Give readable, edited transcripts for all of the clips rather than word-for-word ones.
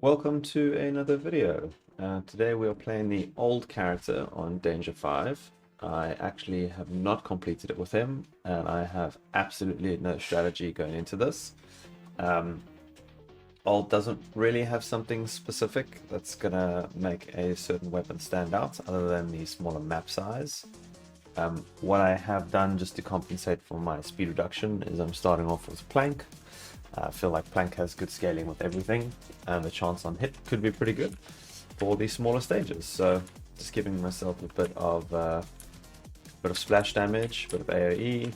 Welcome to another video. Today we are playing the old character on Danger 5. I actually have not completed it with him, and I have absolutely no strategy going into this. Old doesn't really have something specific that's gonna make a certain weapon stand out other than the smaller map size. What I have done just to compensate for my speed reduction is I'm starting off with Plank. I feel like Plank has good scaling with everything, and the chance on hit could be pretty good for these smaller stages. So just giving myself a bit of splash damage, a bit of AoE,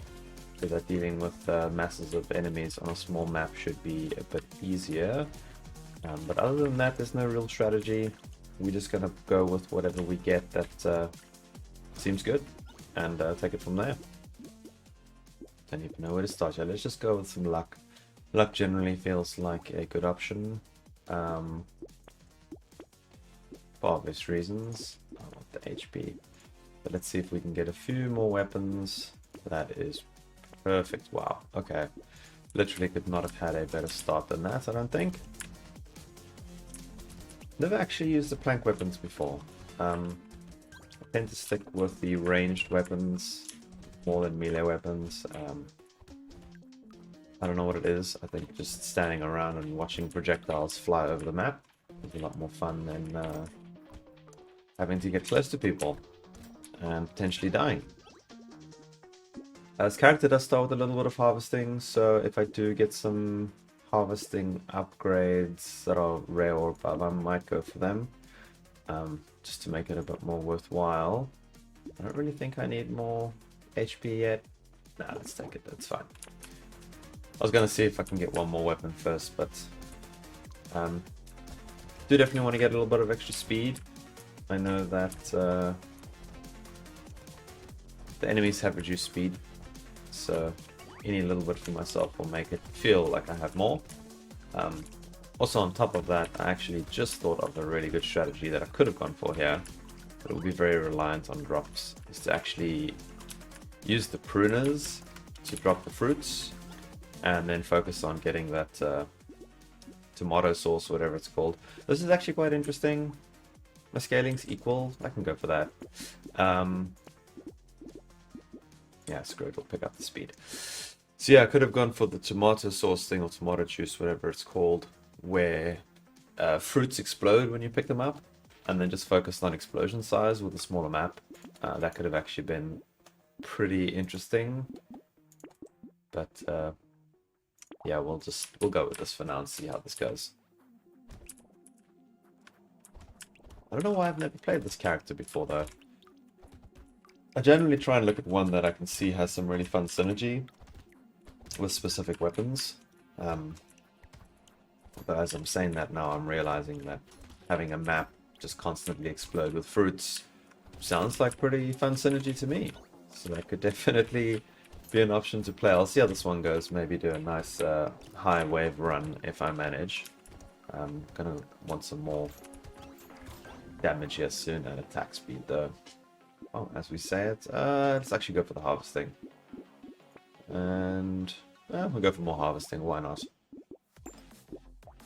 so that dealing with masses of enemies on a small map should be a bit easier. But other than that, there's no real strategy. We're just gonna go with whatever we get that seems good, and take it from there. Don't even know where to start yet. Let's just go with some luck. Luck generally feels like a good option, for obvious reasons. I want the HP, but let's see if we can get a few more weapons. That is perfect. Wow, okay. Literally could not have had a better start than that, I don't think. Never actually used the plank weapons before. I tend to stick with the ranged weapons more than melee weapons. I don't know what it is. I think just standing around and watching projectiles fly over the map is a lot more fun than having to get close to people and potentially dying. This character does start with a little bit of harvesting, so if I do get some harvesting upgrades that are rare or above, I might go for them, just to make it a bit more worthwhile. I don't really think I need more HP yet. Nah, let's take it, that's fine. I was going to see if I can get one more weapon first, but do definitely want to get a little bit of extra speed. I know that the enemies have reduced speed, so any little bit for myself will make it feel like I have more. Also on top of that, I actually just thought of a really good strategy that I could have gone for here, but it would be very reliant on drops, is to actually use the pruners to drop the fruits, and then focus on getting that tomato sauce, whatever it's called. This is actually quite interesting. My scaling's equal. I can go for that. Yeah, screw it. We'll pick up the speed. So yeah, I could have gone for the tomato sauce thing, or tomato juice, whatever it's called, where fruits explode when you pick them up, and then just focused on explosion size with a smaller map. That could have actually been pretty interesting. But yeah, we'll go with this for now and see how this goes. I don't know why I've never played this character before though. I generally try and look at one that I can see has some really fun synergy with specific weapons. But as I'm saying that now, I'm realizing that having a map just constantly explode with fruits sounds like pretty fun synergy to me. So that could definitely be an option to play. I'll see how this one goes. Maybe do a nice high wave run if I manage. I'm gonna want some more damage here soon and attack speed though. Oh, as we say it, let's actually go for the harvesting. And we'll go for more harvesting, why not?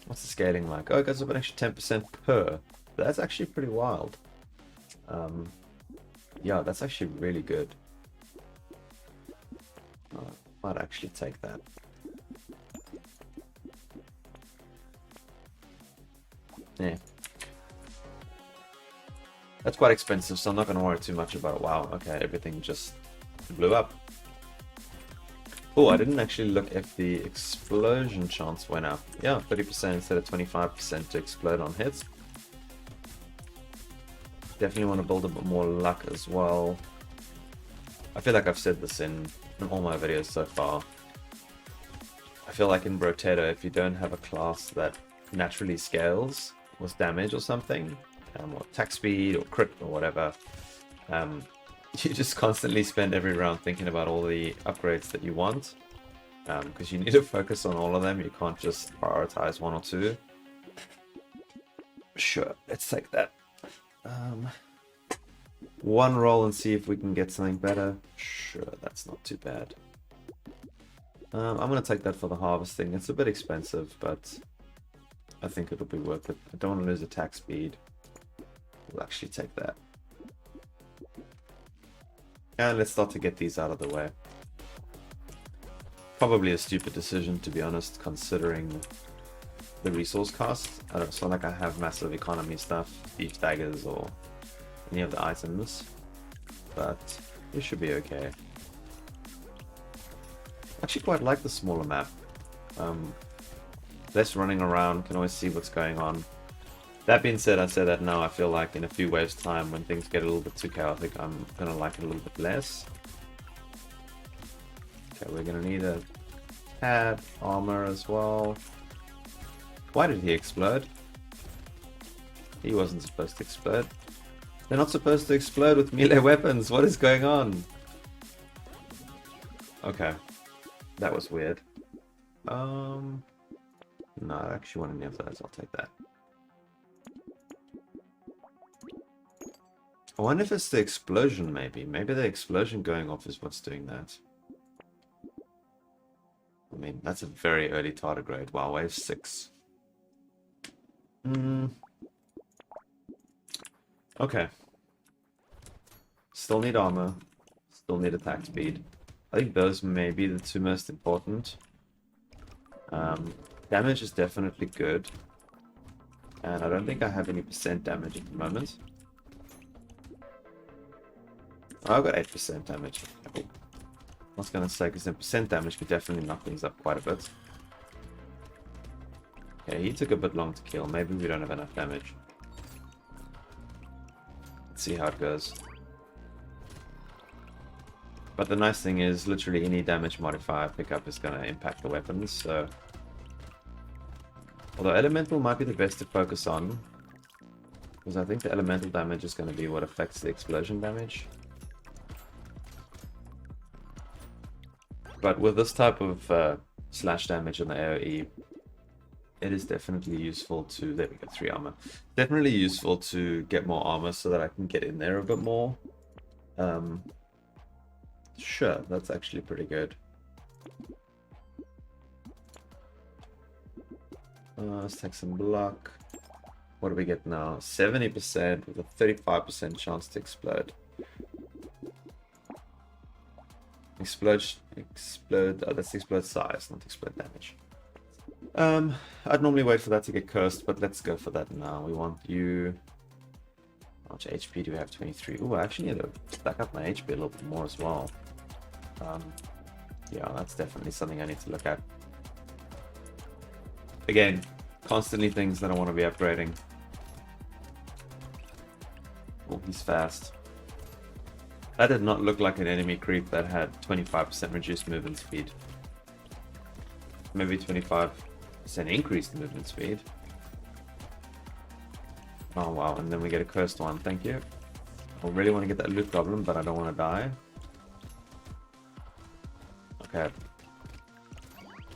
What's the scaling like? Oh, it goes up an extra 10% per. That's actually pretty wild. Yeah, that's actually really good. Might actually take that. Yeah. That's quite expensive, so I'm not going to worry too much about it. Wow, okay, everything just blew up. Oh, I didn't actually look if the explosion chance went up. Yeah, 30% instead of 25% to explode on hits. Definitely want to build a bit more luck as well. I feel like I've said this in all my videos so far. I feel like in Brotato, if you don't have a class that naturally scales with damage or something, or attack speed or crit or whatever, you just constantly spend every round thinking about all the upgrades that you want, because you need to focus on all of them. You can't just prioritize one or two. Sure, let's take that. One roll and see if we can get something better. Sure, that's not too bad. I'm going to take that for the harvesting. It's a bit expensive, but I think it'll be worth it. I don't want to lose attack speed. We'll actually take that. And let's start to get these out of the way. Probably a stupid decision, to be honest, considering the resource cost. I don't feel like I have massive economy stuff, beef daggers, or any of the items, but it should be okay. I actually quite like the smaller map. Less running around, can always see what's going on. That being said, I say that now, I feel like in a few waves time, when things get a little bit too chaotic, I'm gonna like it a little bit less. Okay, we're gonna need a tad armor as well. Why did he explode? He wasn't supposed to explode. They're not supposed to explode with melee weapons. What is going on? Okay. That was weird. No, I actually want any of those. I'll take that. I wonder if it's the explosion, maybe. Maybe the explosion going off is what's doing that. I mean, that's a very early tardigrade. Wow, wave 6. Okay. Still need armor. Still need attack speed. I think those may be the two most important. Damage is definitely good. And I don't think I have any percent damage at the moment. Oh, I've got 8% damage. I was going to say, because then percent damage could definitely knock things up quite a bit. Okay, he took a bit long to kill. Maybe we don't have enough damage. Let's see how it goes. But the nice thing is, literally any damage modifier pickup is going to impact the weapons, so... Although elemental might be the best to focus on, because I think the elemental damage is going to be what affects the explosion damage. But with this type of slash damage on the AoE, it is definitely useful to... There we go, 3 armor. Definitely useful to get more armor so that I can get in there a bit more. Sure, that's actually pretty good. Let's take some block. What do we get now? 70% with a 35% chance to explode. Explode. Oh, that's explode size, not explode damage. I'd normally wait for that to get cursed, but let's go for that now. We want you. How much HP do we have? 23. Oh, I actually need to stack up my HP a little bit more as well. Yeah, that's definitely something I need to look at. Again, constantly things that I want to be upgrading. Oh, he's fast. That did not look like an enemy creep that had 25% reduced movement speed. Maybe 25% increased movement speed. Oh wow, and then we get a cursed one, thank you. I really want to get that loot goblin, but I don't want to die. Okay.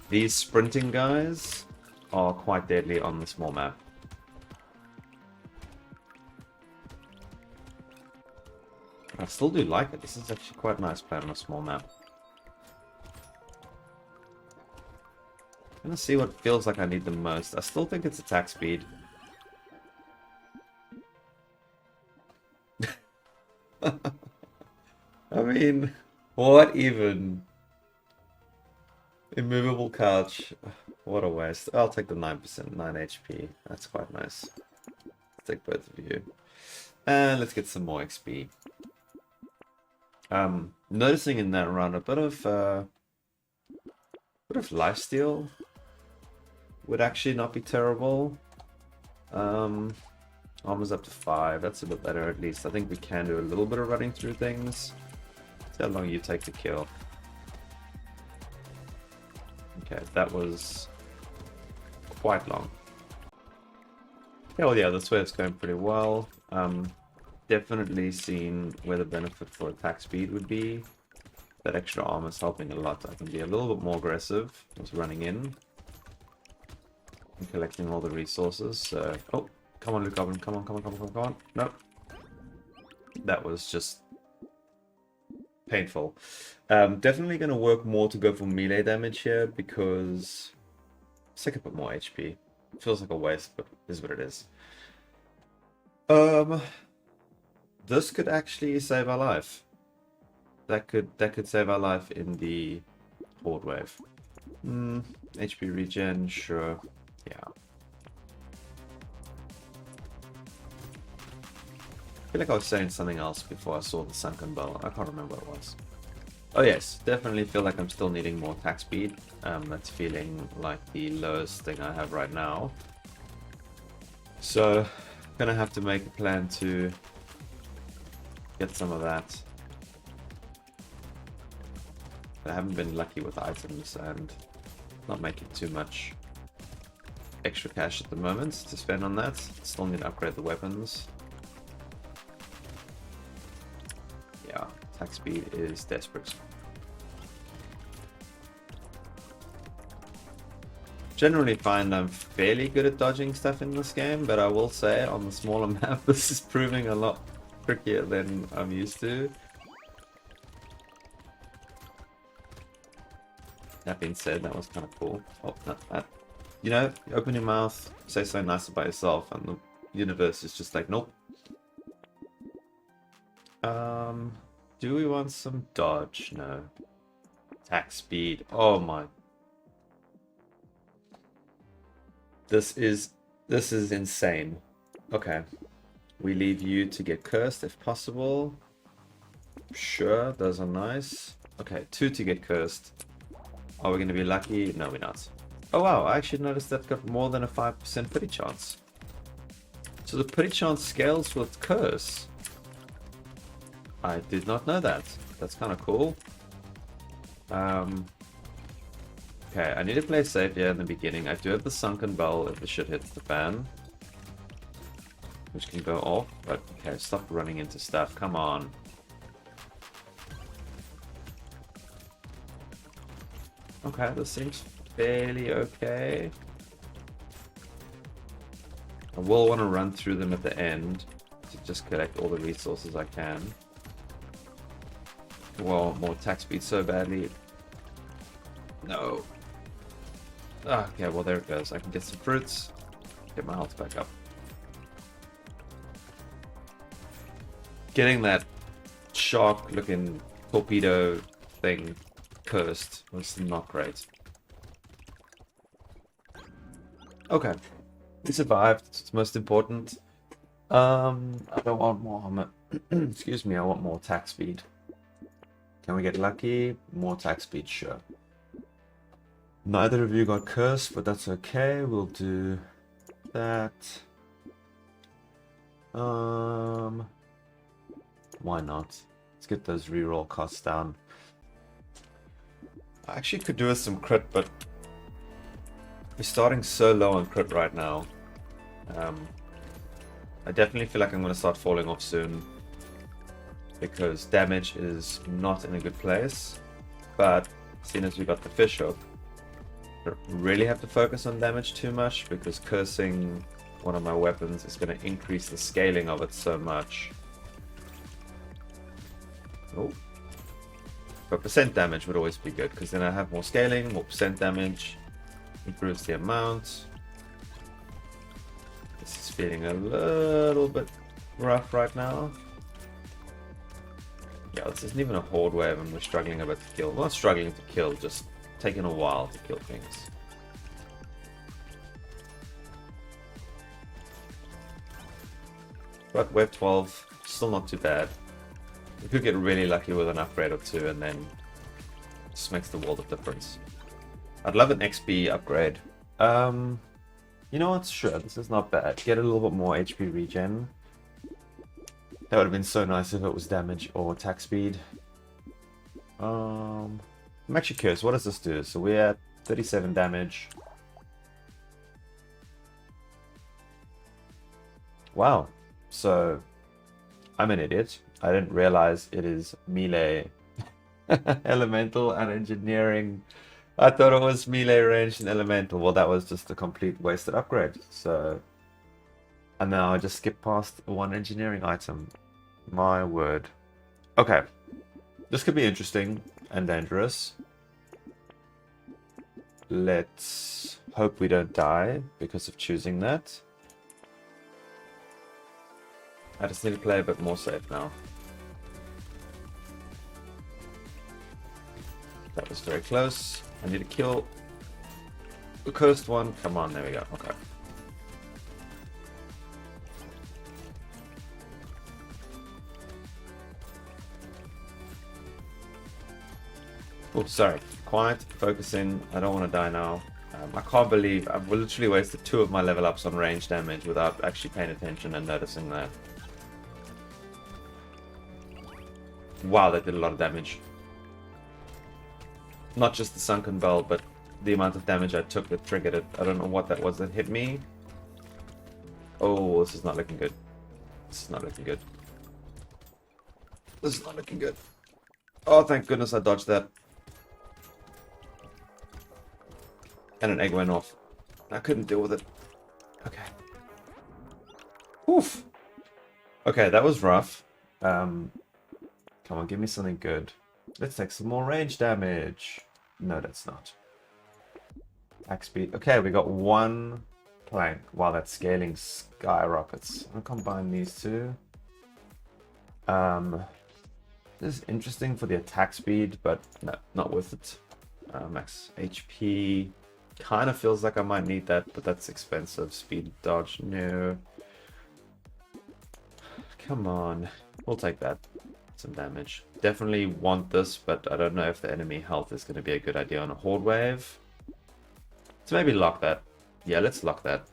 These sprinting guys are quite deadly on the small map. I still do like it. This is actually quite nice playing on a small map. I'm gonna see what feels like I need the most. I still think it's attack speed. I mean, what even? Immovable couch. What a waste. I'll take the 9%, 9 HP. That's quite nice. Let's take both of you. And let's get some more XP. Noticing in that round a bit of lifesteal would actually not be terrible. Armor's up to 5. That's a bit better at least. I think we can do a little bit of running through things. See how long you take to kill. Okay, that was quite long. Yeah, well, yeah, this way it's going pretty well. Definitely seen where the benefit for attack speed would be. That extra armor is helping a lot. I can be a little bit more aggressive with running in and collecting all the resources. So, oh, come on, Luke Goblin, come on, come on, come on, come on, come on. No, that was just painful. Definitely going to work more to go for melee damage here because let's take a bit more HP. Feels like a waste, but is what it is. Um, this could actually save our life. That could save our life in the horde wave. HP regen, sure. Yeah. I feel like I was saying something else before I saw the sunken bell. I can't remember what it was. Oh yes, definitely feel like I'm still needing more attack speed. That's feeling like the lowest thing I have right now. So, gonna have to make a plan to get some of that. I haven't been lucky with items and not making too much extra cash at the moment to spend on that. Still need to upgrade the weapons. Yeah, attack speed is desperate. Generally find I'm fairly good at dodging stuff in this game, but I will say on the smaller map this is proving a lot trickier than I'm used to. That being said, that was kind of cool. Oh, not that. You know, you open your mouth, say something nice about yourself, and the universe is just like, nope. Do we want some dodge? No. Attack speed. Oh my. This is insane. Okay. We leave you to get cursed if possible. Sure, those are nice. Okay, 2 to get cursed. Are we going to be lucky? No, we're not. Oh wow, I actually noticed that got more than a 5% pity chance. So the pity chance scales with curse. I did not know that. That's kind of cool. Okay, I need to play safe here in the beginning. I do have the sunken bell if the shit hits the fan. Which can go off, but okay, stop running into stuff. Come on. Okay, this seems fairly okay. I will want to run through them at the end to just collect all the resources I can. Well, more attack speed so badly. No. Okay, well there it goes. I can get some fruits, get my health back up. Getting that shark-looking torpedo thing cursed was not great. Okay, we survived. It's most important. I don't want more. Excuse me. I want more attack speed. Can we get lucky? More attack speed, sure. Neither of you got cursed, but that's okay. We'll do that. Why not? Let's get those reroll costs down. I actually could do with some crit, but we're starting so low on crit right now. I definitely feel like I'm going to start falling off soon because damage is not in a good place. But seeing as we got the fish hook, I don't really have to focus on damage too much because cursing one of my weapons is going to increase the scaling of it so much. Oh. But percent damage would always be good because then I have more scaling, more percent damage, improves the amount. This is feeling a little bit rough right now. Yeah, this isn't even a horde wave and we're struggling a bit to kill. Well, not struggling to kill, just taking a while to kill things. But wave 12, still not too bad. We could get really lucky with an upgrade or two and then this makes the world of difference. I'd love an XP upgrade. You know what? Sure, this is not bad. Get a little bit more HP regen. That would have been so nice if it was damage or attack speed. I'm actually curious, what does this do? So we're at 37 damage. Wow. So I'm an idiot. I didn't realize it is melee, elemental, and engineering. I thought it was melee, ranged, and elemental. Well, that was just a complete wasted upgrade. So, and now I just skipped past one engineering item. My word. Okay, this could be interesting and dangerous. Let's hope we don't die because of choosing that. I just need to play a bit more safe now. That was very close. I need to kill the cursed one. Come on, there we go. Okay. Oh, sorry. Quiet, focusing. I don't want to die now. I can't believe I've literally wasted 2 of my level ups on range damage without actually paying attention and noticing that. Wow, that did a lot of damage. Not just the sunken bell, but the amount of damage I took that triggered it. I don't know what that was that hit me. Oh, this is not looking good. This is not looking good. This is not looking good. Oh, thank goodness I dodged that. And an egg went off. I couldn't deal with it. Okay. Oof. Okay, that was rough. Come on, give me something good. Let's take some more range damage. No, that's not. Attack speed. Okay, we got 1 plank. Wow, that scaling skyrockets. I'll combine these 2. This is interesting for the attack speed, but no, not worth it. Max HP. Kind of feels like I might need that, but that's expensive. Speed dodge, no. Come on. We'll take that. Some damage. Definitely want this, but I don't know if the enemy health is going to be a good idea on a horde wave. So maybe lock that. Yeah, let's lock that.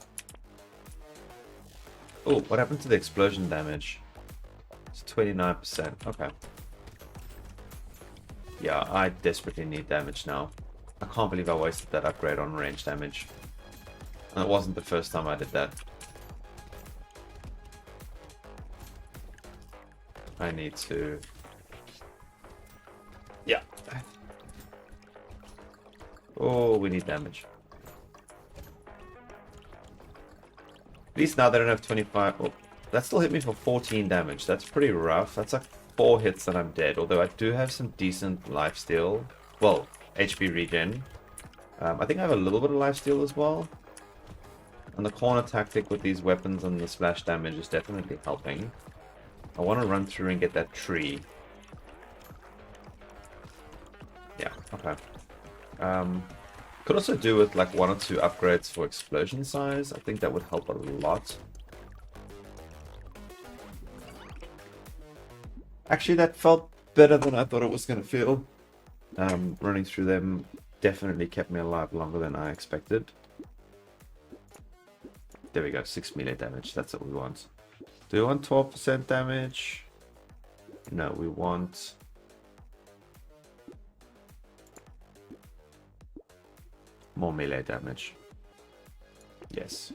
Oh, what happened to the explosion damage? It's 29%. Okay. Yeah, I desperately need damage now. I can't believe I wasted that upgrade on range damage. And it wasn't the first time I did that. I need to... Yeah. Oh, we need damage. At least now they don't have 25... Oh, that still hit me for 14 damage. That's pretty rough. That's like 4 hits and I'm dead. Although I do have some decent lifesteal. Well, HP regen. I think I have a little bit of lifesteal as well. And the corner tactic with these weapons and the splash damage is definitely helping. I want to run through and get that tree. Yeah, okay. Could also do with like 1 or 2 upgrades for explosion size. I think that would help a lot. Actually, that felt better than I thought it was going to feel. Running through them definitely kept me alive longer than I expected. There we go, 6 melee damage. That's what we want. Do we want 12% damage? No, we want... more melee damage. Yes.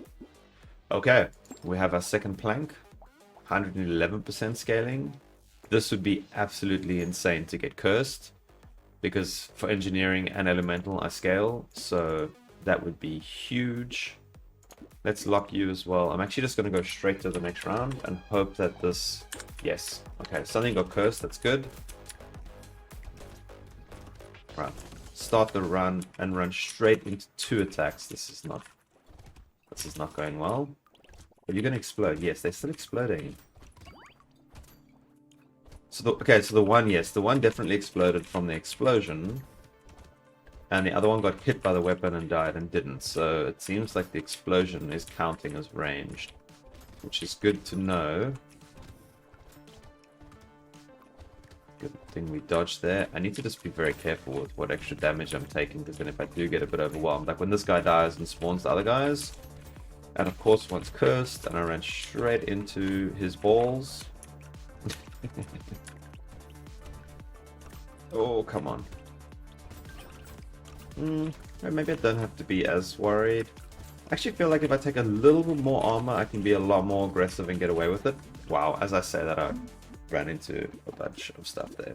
Okay, we have our second plank. 111% scaling. This would be absolutely insane to get cursed. Because for engineering and elemental I scale, so that would be huge. Let's lock you as well. I'm actually just going to go straight to the next round and hope that this... Yes. Okay, something got cursed. That's good. Right. Start the run and run straight into 2 attacks. This is not going well. Are you going to explode? Yes, they're still exploding. So the one, yes, the one definitely exploded from the explosion. And the other one got hit by the weapon and died and didn't. So it seems like the explosion is counting as ranged. Which is good to know. Good thing we dodged there. I need to just be very careful with what extra damage I'm taking. Because then if I do get a bit overwhelmed. Like when this guy dies and spawns the other guys. And of course one's cursed. And I ran straight into his balls. Oh, come on. Maybe I don't have to be as worried. I actually feel like if I take a little bit more armor, I can be a lot more aggressive and get away with it. Wow, as I say that, I ran into a bunch of stuff there.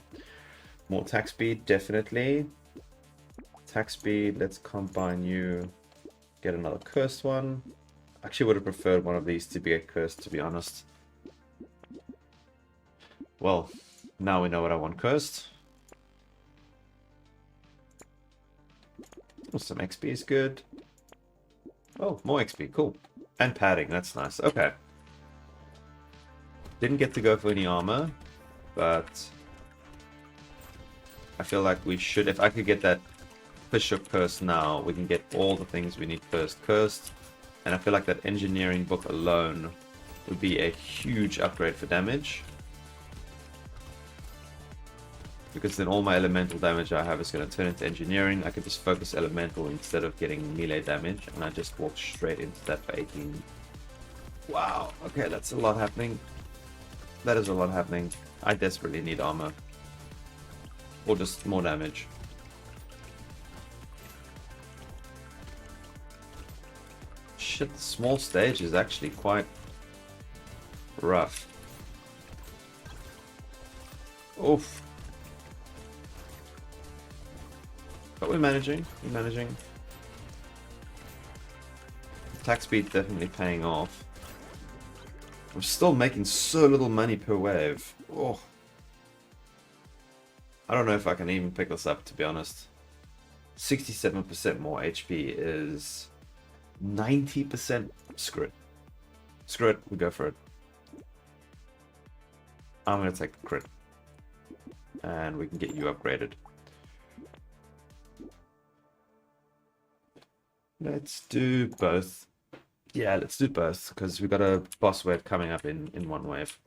More attack speed, definitely. Attack speed, let's combine you. Get another cursed one. Actually would have preferred one of these to be a cursed, to be honest. Well, now we know what I want cursed. Oh, some XP is good. Oh, more XP, cool. And padding, that's nice. Okay. Didn't get to go for any armor, but I feel like we should. If I could get that Fishhook curse now, we can get all the things we need first cursed. And I feel like that engineering book alone would be a huge upgrade for damage. Because then all my elemental damage I have is going to turn into engineering. I could just focus elemental instead of getting melee damage. And I just walk straight into that for 18. Wow, okay, that's a lot happening. That is a lot happening. I desperately need armor. Or just more damage. Shit, the small stage is actually quite rough. Oof. But we're managing. We're managing. Attack speed definitely paying off. I'm still making so little money per wave. Oh. I don't know if I can even pick this up, to be honest. 67% more HP is 90%. Screw it. Screw it, we go for it. I'm going to take the crit. And we can get you upgraded. Let's do both. Yeah, let's do both, because we've got a boss wave coming up in one wave.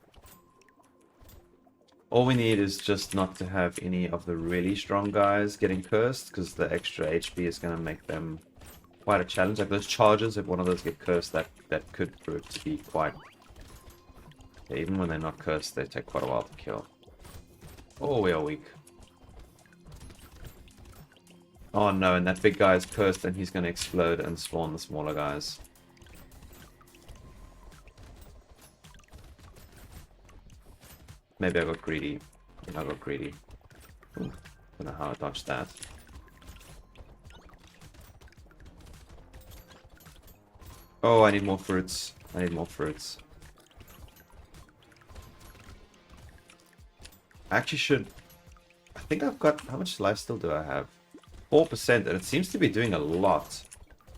All we need is just not to have any of the really strong guys getting cursed, because the extra HP is going to make them quite a challenge. Like those charges, if one of those get cursed, that could prove to be quite... Yeah, even when they're not cursed, they take quite a while to kill. Oh, we are weak. Oh no, and that big guy is cursed and he's going to explode and spawn the smaller guys. Maybe I got greedy. I think I got greedy. Ooh, don't know how I dodged that. Oh, I need more fruits. I need more fruits. I actually should... I think I've got... How much lifesteal do I have? 4%, and it seems to be doing a lot.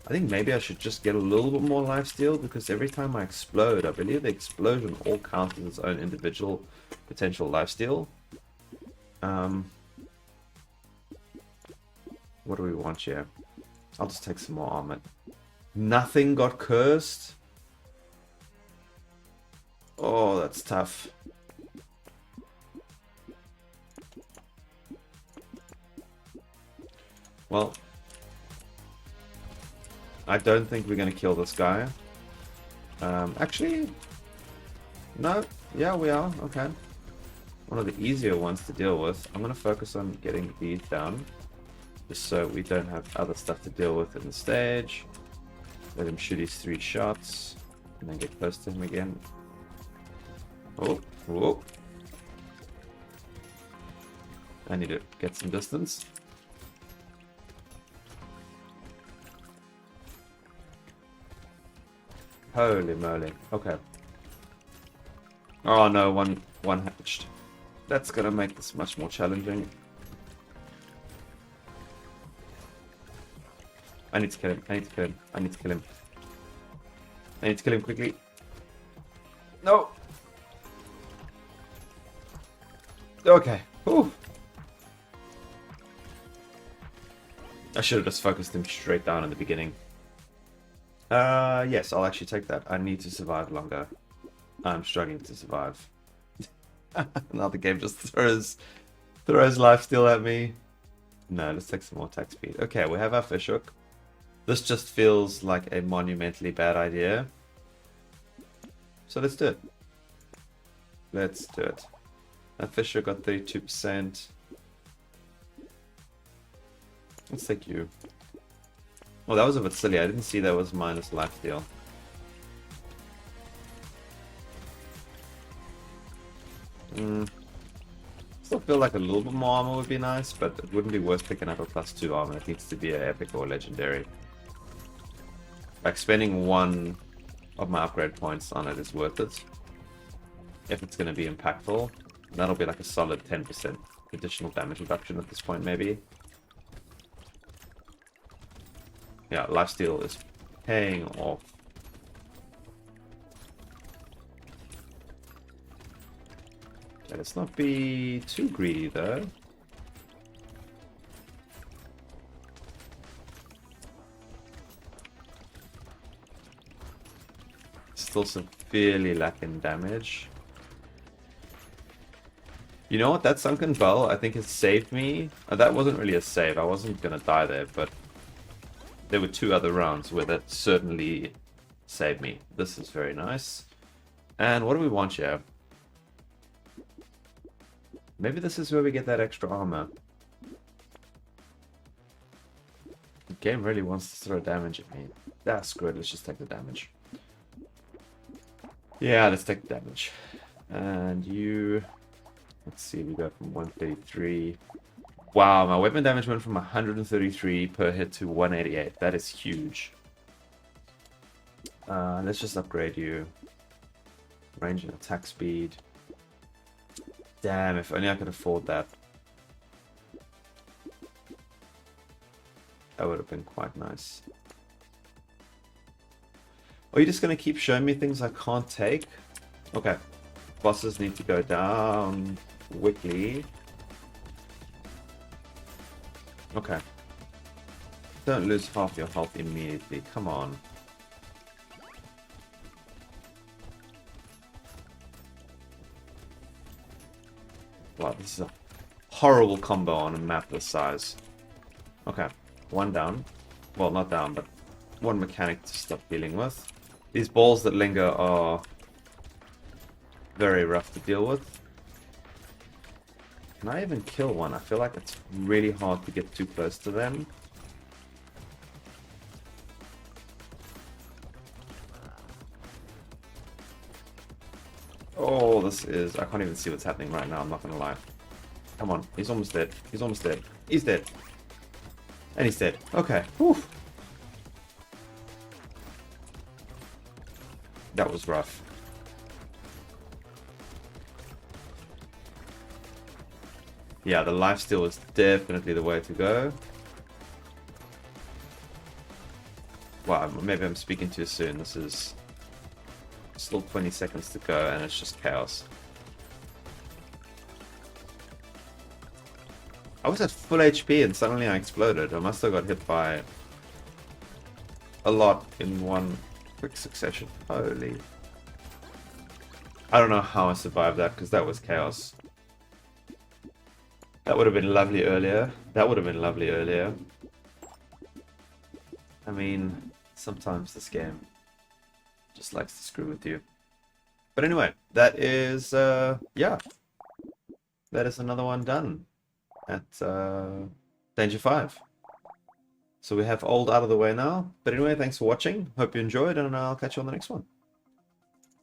I think maybe I should just get a little bit more lifesteal, because every time I explode, I believe the explosion all counts as its own individual potential lifesteal. What do we want here? I'll just take some more armor. Nothing got cursed? Oh, that's tough. Well, I don't think we're going to kill this guy. Actually, no. Yeah, we are. Okay. One of the easier ones to deal with. I'm going to focus on getting these down, just so we don't have other stuff to deal with in the stage. Let him shoot his 3 shots, and then get close to him again. Oh, whoa. I need to get some distance. Holy moly. Okay. Oh no, one hatched. That's gonna make this much more challenging. I need to kill him. I need to kill him. I need to kill him. I need to kill him quickly. No! Okay. Whew. I should have just focused him straight down in the beginning. Yes, I'll actually take that. I need to survive longer. I'm struggling to survive. Now the game just throws lifesteal at me. No, let's take some more attack speed. Okay, we have our Fishhook. This just feels like a monumentally bad idea. So let's do it. Let's do it. That Fishhook got 32%. Let's take you. Oh, that was a bit silly. I didn't see that was minus lifesteal. Still feel like a little bit more armor would be nice, but it wouldn't be worth picking up a +2 armor. It needs to be an epic or legendary. Like spending 1 of my upgrade points on it is worth it. If it's going to be impactful. That'll be like a solid 10% additional damage reduction at this point, maybe. Yeah, lifesteal is paying off. Let's not be too greedy though. Still severely lacking damage. You know what? That sunken bell, I think, has saved me. That wasn't really a save. I wasn't gonna die there, but there were 2 other rounds where that certainly saved me. This is very nice. And what do we want here? Maybe this is where we get that extra armor. The game really wants to throw damage at me. Ah, screw it. Let's just take the damage. Yeah, let's take the damage. And you... Let's see, we go from 133. Wow, my weapon damage went from 133 per hit to 188. That is huge. Let's just upgrade you. Range and attack speed. Damn, if only I could afford that. That would have been quite nice. Are you just going to keep showing me things I can't take? Okay. Bosses need to go down quickly. Okay. Don't lose half your health immediately. Come on. Wow, this is a horrible combo on a map this size. Okay. 1 down. Well, not down, but 1 mechanic to stop dealing with. These balls that linger are very rough to deal with. Can I even kill one? I feel like it's really hard to get too close to them. Oh, this is... I can't even see what's happening right now, I'm not gonna lie. Come on, he's almost dead. He's almost dead. He's dead. And he's dead. Okay. Whew. That was rough. Yeah, the lifesteal is definitely the way to go. Wow, maybe I'm speaking too soon. This is still 20 seconds to go and it's just chaos. I was at full HP and suddenly I exploded. I must have got hit by a lot in one quick succession. Holy. I don't know how I survived that because that was chaos. That would have been lovely earlier. That would have been lovely earlier. I mean, sometimes this game just likes to screw with you. But anyway, that is, yeah. That is another one done at Danger 5. So we have old out of the way now. But anyway, thanks for watching. Hope you enjoyed, and I'll catch you on the next one.